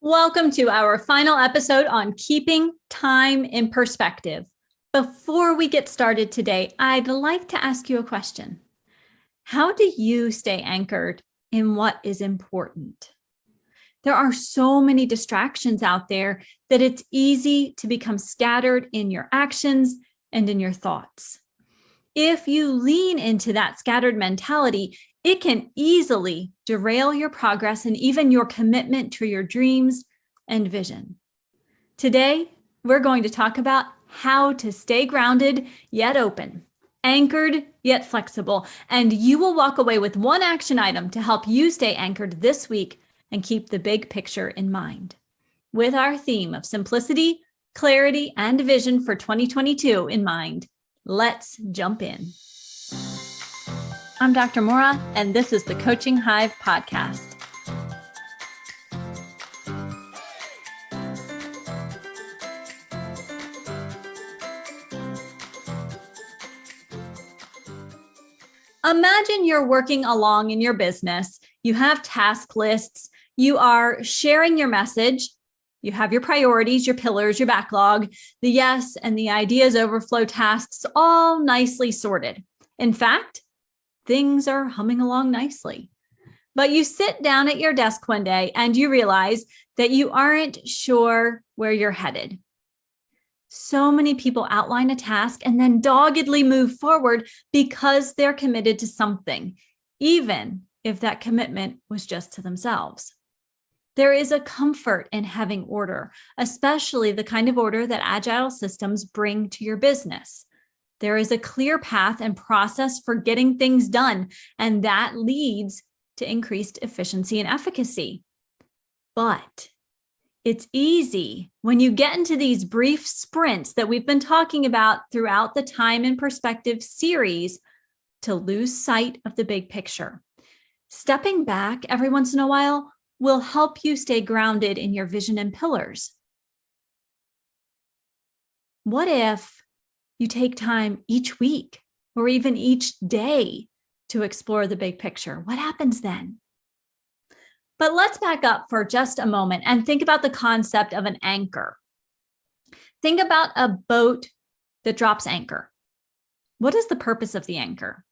Welcome to our final episode on keeping time in perspective. Before we get started today, I'd like to ask you a question. How do you stay anchored in what is important? There are so many distractions out there that it's easy to become scattered in your actions and in your thoughts. If you lean into that scattered mentality, it can easily derail your progress and even your commitment to your dreams and vision. Today, we're going to talk about how to stay grounded yet open, anchored yet flexible, and you will walk away with one action item to help you stay anchored this week and keep the big picture in mind. With our theme of simplicity, clarity, and vision for 2022 in mind, let's jump in. I'm Dr. Maura, and this is the Coaching Hive podcast. Imagine you're working along in your business. You have task lists. You are sharing your message. You have your priorities, your pillars, your backlog, the yes and the ideas overflow tasks all nicely sorted. In fact, things are humming along nicely. But you sit down at your desk one day and you realize that you aren't sure where you're headed. So many people outline a task and then doggedly move forward because they're committed to something, even if that commitment was just to themselves. There is a comfort in having order, especially the kind of order that Agile systems bring to your business. There is a clear path and process for getting things done, and that leads to increased efficiency and efficacy. But it's easy when you get into these brief sprints that we've been talking about throughout the Time and Perspective series to lose sight of the big picture. Stepping back every once in a while will help you stay grounded in your vision and pillars. What if you take time each week or even each day to explore the big picture? What happens then? But let's back up for just a moment and think about the concept of an anchor. Think about a boat that drops anchor. What is the purpose of the anchor?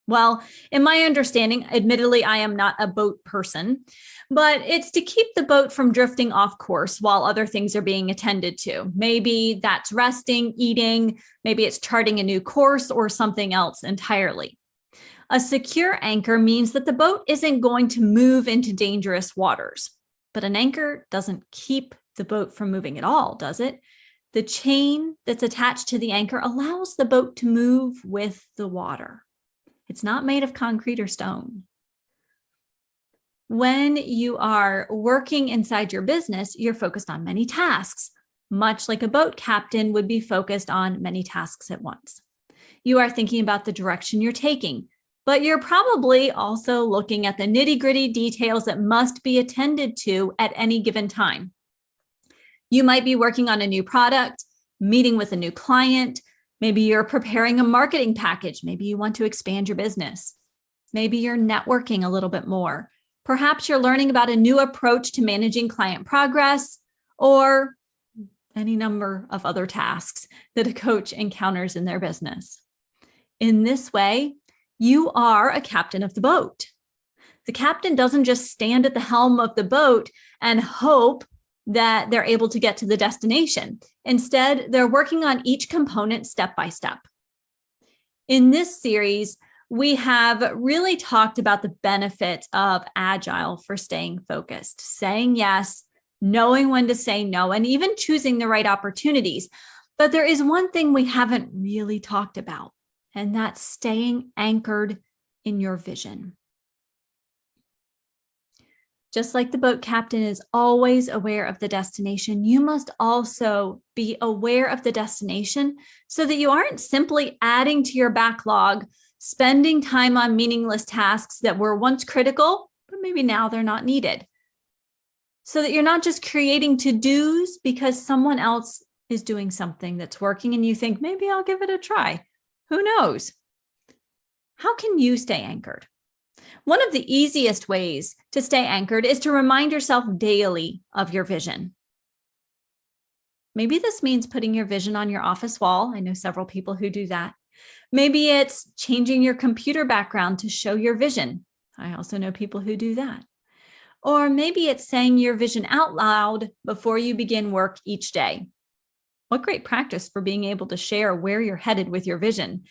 Well, in my understanding, admittedly, I am not a boat person, but it's to keep the boat from drifting off course while other things are being attended to. Maybe that's resting, eating, maybe it's charting a new course or something else entirely. A secure anchor means that the boat isn't going to move into dangerous waters, but an anchor doesn't keep the boat from moving at all, does it? The chain that's attached to the anchor allows the boat to move with the water. It's not made of concrete or stone. When you are working inside your business, you're focused on many tasks, much like a boat captain would be focused on many tasks at once. You are thinking about the direction you're taking, but you're probably also looking at the nitty-gritty details that must be attended to at any given time. You might be working on a new product, meeting with a new client. Maybe you're preparing a marketing package. Maybe you want to expand your business. Maybe you're networking a little bit more. Perhaps you're learning about a new approach to managing client progress or any number of other tasks that a coach encounters in their business. In this way, you are a captain of the boat. The captain doesn't just stand at the helm of the boat and hope that they're able to get to the destination. Instead, they're working on each component step by step. In this series, we have really talked about the benefits of Agile for staying focused, saying yes, knowing when to say no, and even choosing the right opportunities. But there is one thing we haven't really talked about, and that's staying anchored in your vision. Just like the boat captain is always aware of the destination, you must also be aware of the destination so that you aren't simply adding to your backlog, spending time on meaningless tasks that were once critical, but maybe now they're not needed. So that you're not just creating to-dos because someone else is doing something that's working and you think, maybe I'll give it a try. Who knows? How can you stay anchored? One of the easiest ways to stay anchored is to remind yourself daily of your vision. Maybe this means putting your vision on your office wall. I know several people who do that. Maybe it's changing your computer background to show your vision. I also know people who do that. Or maybe it's saying your vision out loud before you begin work each day. What great practice for being able to share where you're headed with your vision.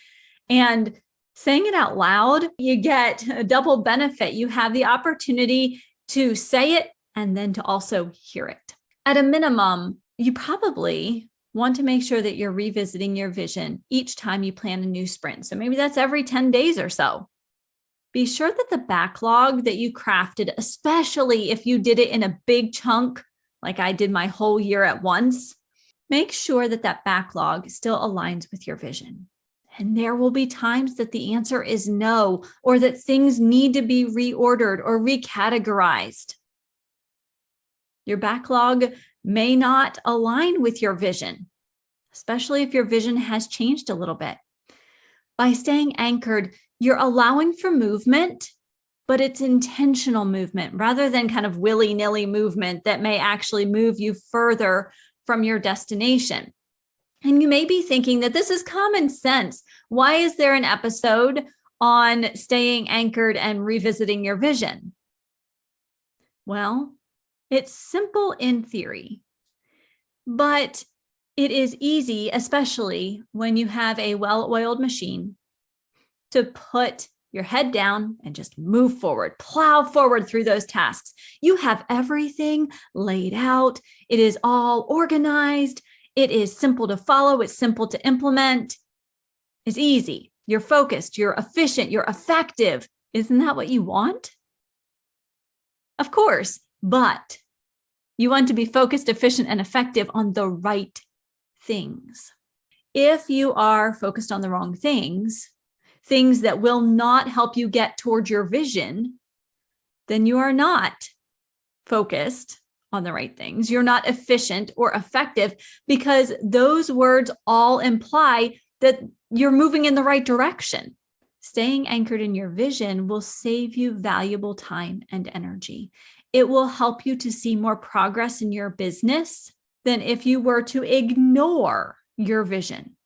And saying it out loud, you get a double benefit. You have the opportunity to say it and then to also hear it. At a minimum, you probably want to make sure that you're revisiting your vision each time you plan a new sprint. So maybe that's every 10 days or so. Be sure that the backlog that you crafted, especially if you did it in a big chunk, like I did my whole year at once, make sure that that backlog still aligns with your vision. And there will be times that the answer is no, or that things need to be reordered or recategorized. Your backlog may not align with your vision, especially if your vision has changed a little bit. By staying anchored, you're allowing for movement, but it's intentional movement rather than kind of willy-nilly movement that may actually move you further from your destination. And you may be thinking that this is common sense. Why is there an episode on staying anchored and revisiting your vision? Well, it's simple in theory, but it is easy, especially when you have a well-oiled machine, to put your head down and just move forward, plow forward through those tasks. You have everything laid out. It is all organized. It is simple to follow. It's simple to implement. It's easy. You're focused. You're efficient. You're effective. Isn't that what you want? Of course, but you want to be focused, efficient, and effective on the right things. If you are focused on the wrong things that will not help you get toward your vision, then you are not focused on the right things. You're not efficient or effective, because those words all imply that you're moving in the right direction. Staying anchored in your vision will save you valuable time and energy. It will help you to see more progress in your business than if you were to ignore your vision.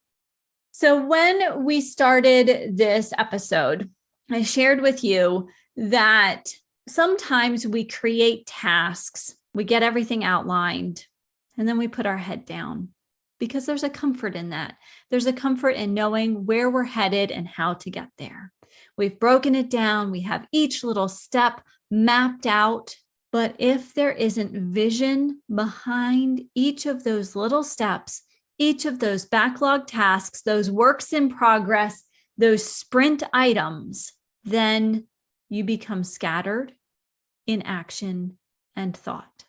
So when we started this episode, I shared with you that sometimes we create tasks, we get everything outlined, and then we put our head down, because there's a comfort in that. There's a comfort in knowing where we're headed and how to get there. We've broken it down. We have each little step mapped out. But if there isn't vision behind each of those little steps, each of those backlog tasks, those works in progress, those sprint items, then you become scattered in action and thought.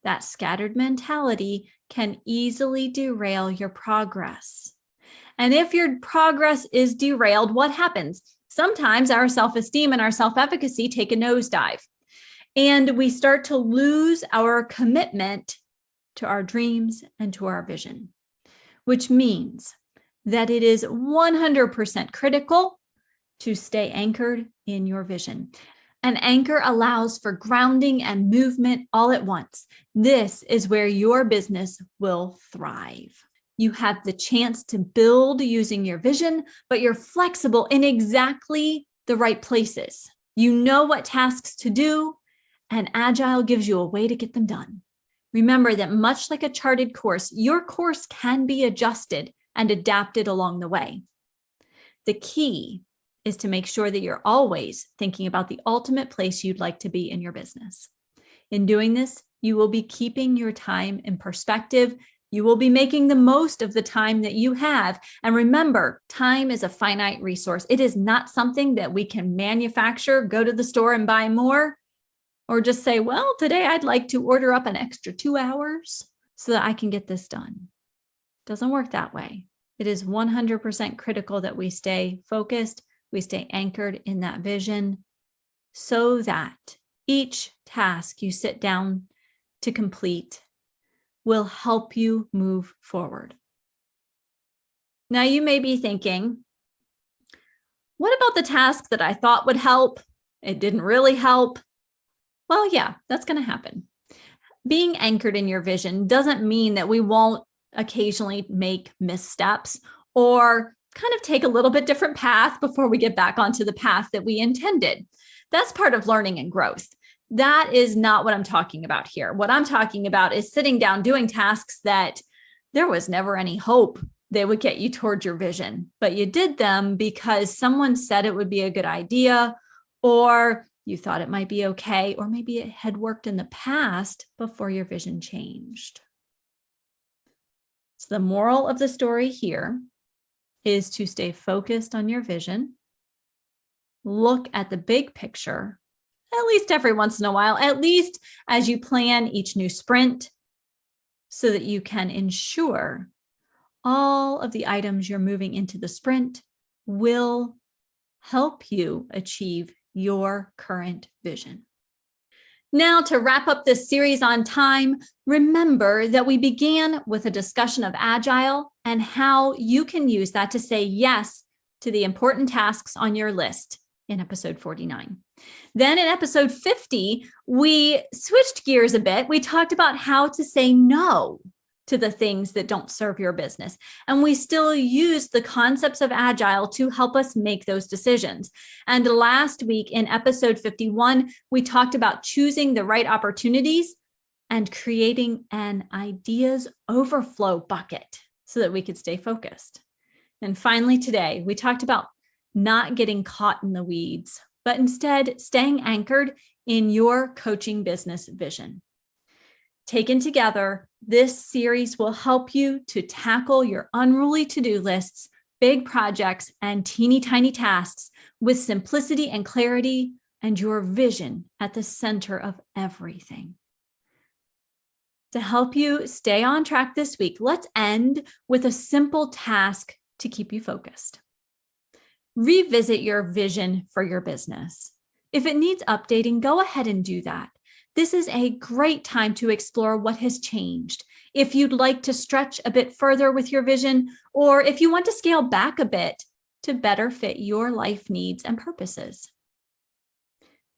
That scattered mentality can easily derail your progress. And if your progress is derailed, what happens? Sometimes our self-esteem and our self-efficacy take a nosedive, and we start to lose our commitment to our dreams and to our vision, which means that it is 100% critical to stay anchored in your vision. An anchor allows for grounding and movement all at once. This is where your business will thrive. You have the chance to build using your vision, but you're flexible in exactly the right places. You know what tasks to do, and Agile gives you a way to get them done. Remember that much like a charted course, your course can be adjusted and adapted along the way. The key is to make sure that you're always thinking about the ultimate place you'd like to be in your business. In doing this, you will be keeping your time in perspective. You will be making the most of the time that you have. And remember, time is a finite resource. It is not something that we can manufacture, go to the store and buy more, or just say, well, today I'd like to order up an extra 2 hours so that I can get this done. It doesn't work that way. It is 100% critical that we stay focused, we stay anchored in that vision, so that each task you sit down to complete will help you move forward. Now, you may be thinking, what about the tasks that I thought would help, It didn't really help. Well, yeah, that's going to happen. Being anchored in your vision doesn't mean that we won't occasionally make missteps or kind of take a little bit different path before we get back onto the path that we intended. That's part of learning and growth. That is not what I'm talking about here. What I'm talking about is sitting down doing tasks that there was never any hope they would get you towards your vision, but you did them because someone said it would be a good idea, or you thought it might be okay, or maybe it had worked in the past before your vision changed. So the moral of the story here is to stay focused on your vision. Look at the big picture, at least every once in a while, at least as you plan each new sprint, so that you can ensure all of the items you're moving into the sprint will help you achieve your current vision. Now, to wrap up this series on time, remember that we began with a discussion of Agile and how you can use that to say yes to the important tasks on your list in episode 49. Then in episode 50, we switched gears a bit. We talked about how to say no to the things that don't serve your business. And we still use the concepts of Agile to help us make those decisions. And last week in episode 51, we talked about choosing the right opportunities and creating an ideas overflow bucket so that we could stay focused. And finally, today, we talked about not getting caught in the weeds, but instead staying anchored in your coaching business vision. Taken together, this series will help you to tackle your unruly to-do lists, big projects, and teeny tiny tasks with simplicity and clarity and your vision at the center of everything. To help you stay on track this week, let's end with a simple task to keep you focused. Revisit your vision for your business. If it needs updating, go ahead and do that. This is a great time to explore what has changed. If you'd like to stretch a bit further with your vision, or if you want to scale back a bit to better fit your life needs and purposes.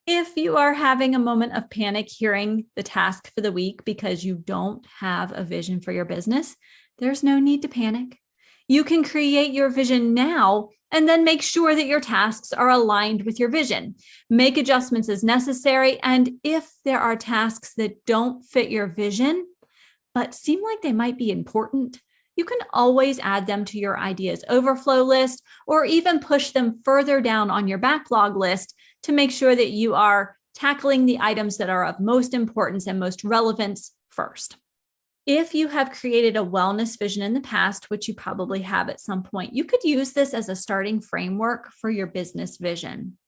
If you are having a moment of panic hearing the task for the week because you don't have a vision for your business, there's no need to panic. You can create your vision now and then make sure that your tasks are aligned with your vision. Make adjustments as necessary. And if there are tasks that don't fit your vision, but seem like they might be important, you can always add them to your ideas overflow list or even push them further down on your backlog list to make sure that you are tackling the items that are of most importance and most relevance first. If you have created a wellness vision in the past, which you probably have at some point, you could use this as a starting framework for your business vision.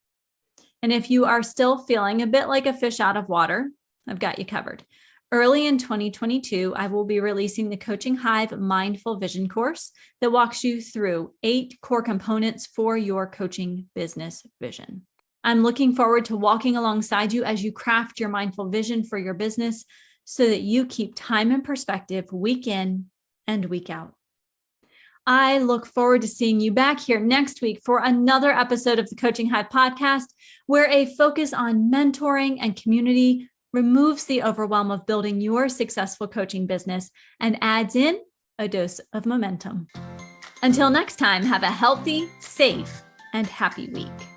And if you are still feeling a bit like a fish out of water, I've got you covered. Early in 2022, I will be releasing the Coaching Hive Mindful Vision course that walks you through 8 core components for your coaching business vision. I'm looking forward to walking alongside you as you craft your mindful vision for your business, so that you keep time and perspective week in and week out. I look forward to seeing you back here next week for another episode of the Coaching Hive podcast, where a focus on mentoring and community removes the overwhelm of building your successful coaching business and adds in a dose of momentum. Until next time, have a healthy, safe, and happy week.